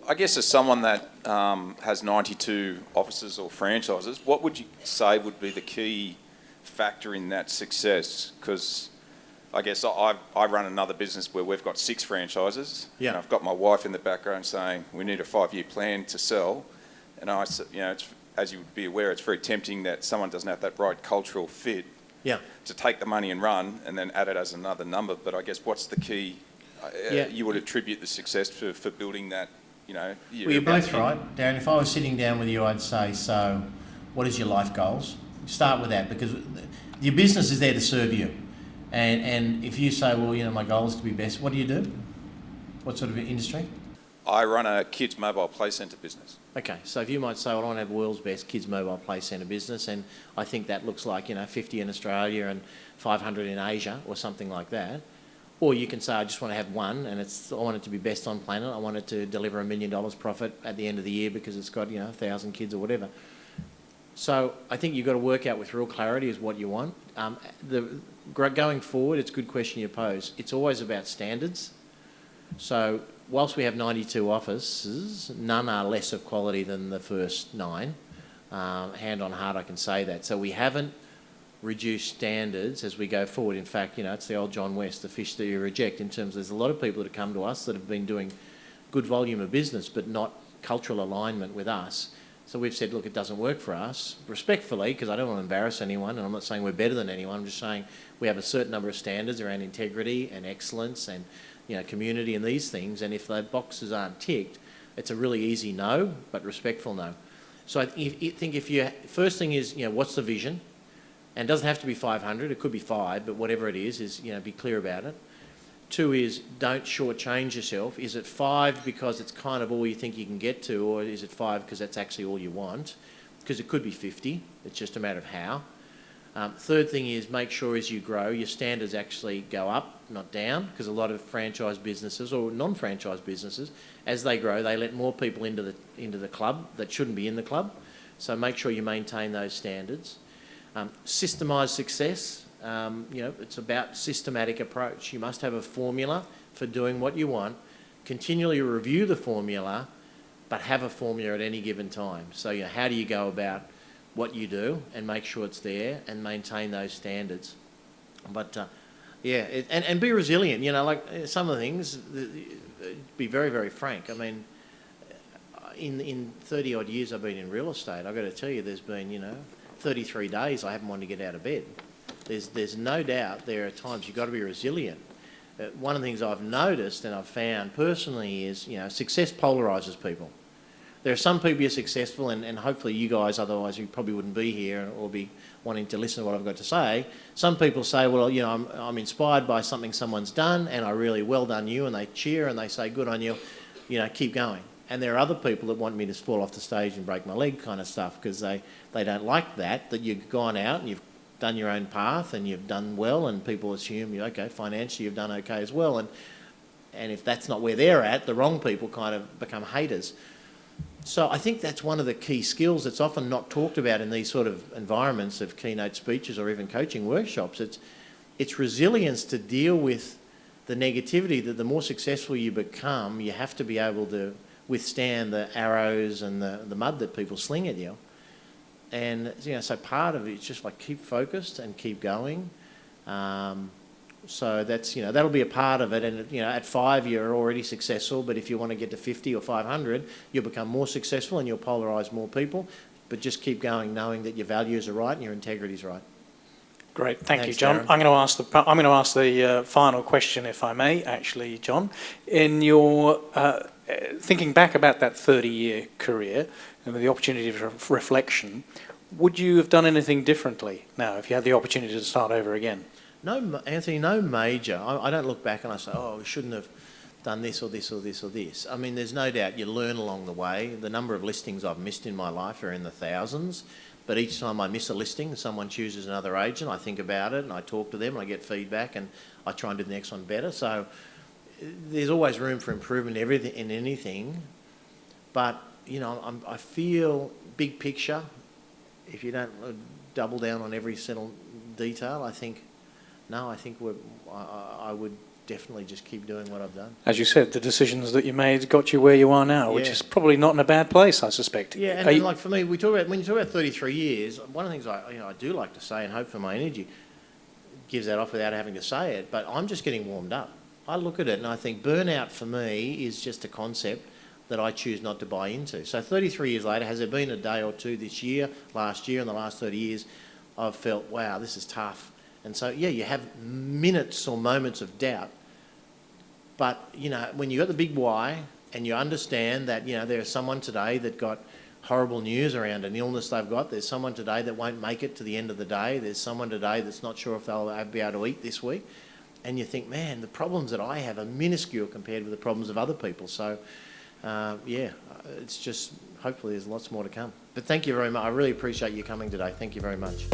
I guess as someone that has 92 offices or franchises, what would you say would be the key factor in that success? Because I guess I run another business where we've got 6 franchises. Yeah. And I've got my wife in the background saying we need a 5-year plan to sell. And it's, as you would be aware, it's very tempting that someone doesn't have that right cultural fit. Yeah. To take the money and run and then add it as another number. But I guess what's the key you would attribute the success for building that, Well, you're both right, Darren. If I was sitting down with you, I'd say, so what is your life goals? Start with that, because your business is there to serve you. And if you say, well, my goal is to be best, what do you do? What sort of industry? I run a kids mobile play centre business. Okay, so if you might say, well, I want to have world's best kids mobile play centre business, and I think that looks like 50 in Australia and 500 in Asia or something like that. Or you can say, I just want to have one, and I want it to be best on planet. I want it to deliver $1 million profit at the end of the year because it's got 1,000 kids or whatever. So I think you've got to work out with real clarity is what you want. Going forward, it's a good question you pose. It's always about standards. So whilst we have 92 offices, none are less of quality than the first 9. Hand on heart, I can say that. So we haven't reduce standards as we go forward. In fact, it's the old John West, the fish that you reject, in terms of there's a lot of people that have come to us that have been doing good volume of business but not cultural alignment with us. So we've said, look, it doesn't work for us, respectfully, because I don't want to embarrass anyone, and I'm not saying we're better than anyone. I'm just saying we have a certain number of standards around integrity and excellence and community and these things, and if those boxes aren't ticked, it's a really easy no, but respectful no. So I think first thing is, what's the vision? And it doesn't have to be 500, it could be 5, but whatever it is be clear about it. 2 is, don't shortchange yourself. Is it 5 because it's kind of all you think you can get to, or is it 5 because that's actually all you want? Because it could be 50, it's just a matter of how. Third thing is, make sure as you grow, your standards actually go up, not down, because a lot of franchise businesses or non-franchise businesses, as they grow, they let more people into the club that shouldn't be in the club. So make sure you maintain those standards. Systemised success, it's about systematic approach. You must have a formula for doing what you want, continually review the formula, but have a formula at any given time. So, how do you go about what you do and make sure it's there and maintain those standards? But, and be resilient, like some of the things, be very, very frank. I mean, in 30 odd years I've been in real estate, I've got to tell you, there's been, 33 days I haven't wanted to get out of bed. There's no doubt there are times you've got to be resilient. One of the things I've noticed and I've found personally is, success polarises people. There are some people who are successful, and hopefully you guys, otherwise you probably wouldn't be here or be wanting to listen to what I've got to say. Some people say, well, I'm inspired by something someone's done and I really well done you, and they cheer and they say, good on you, keep going. And there are other people that want me to fall off the stage and break my leg kind of stuff, because they don't like that you've gone out and you've done your own path and you've done well, and people assume financially you've done okay as well. And if that's not where they're at, the wrong people kind of become haters. So I think that's one of the key skills that's often not talked about in these sort of environments of keynote speeches or even coaching workshops. It's resilience to deal with the negativity, that the more successful you become, you have to be able to withstand the arrows and the mud that people sling at you. And so part of it is just like keep focused and keep going. So that's that'll be a part of it. And at 5 you're already successful, but if you want to get to 50 or 500, you'll become more successful and you'll polarise more people. But just keep going, knowing that your values are right and your integrity is right. Great, thank Thanks, you, John. Darren. I'm going to ask the final question, if I may, actually, John. In your thinking back about that 30-year career and with the opportunity for reflection, would you have done anything differently now if you had the opportunity to start over again? No, Anthony, no major. I don't look back and I say, oh, we shouldn't have done this or this or this or this. I mean, there's no doubt you learn along the way. The number of listings I've missed in my life are in the thousands, but each time I miss a listing and someone chooses another agent, I think about it and I talk to them and I get feedback and I try and do the next one better. So there's always room for improvement in anything, but I feel big picture. If you don't double down on every single detail, I think I would definitely just keep doing what I've done. As you said, the decisions that you made got you where you are now, which Yeah. is probably not in a bad place, I suspect. Yeah, Are and you- like for me, when you talk about 33 years, one of the things I do like to say, and hope for my energy gives that off without having to say it, but I'm just getting warmed up. I look at it and I think burnout for me is just a concept that I choose not to buy into. So 33 years later, has there been a day or two this year, last year, in the last 30 years, I've felt, wow, this is tough. And so, yeah, you have minutes or moments of doubt. But, you know, when you've got the big why and you understand that, you know, there's someone today that got horrible news around an illness they've got, there's someone today that won't make it to the end of the day, there's someone today that's not sure if they'll be able to eat this week, and you think, man, the problems that I have are minuscule compared with the problems of other people. So, yeah, it's just, hopefully there's lots more to come. But thank you very much. I really appreciate you coming today. Thank you very much.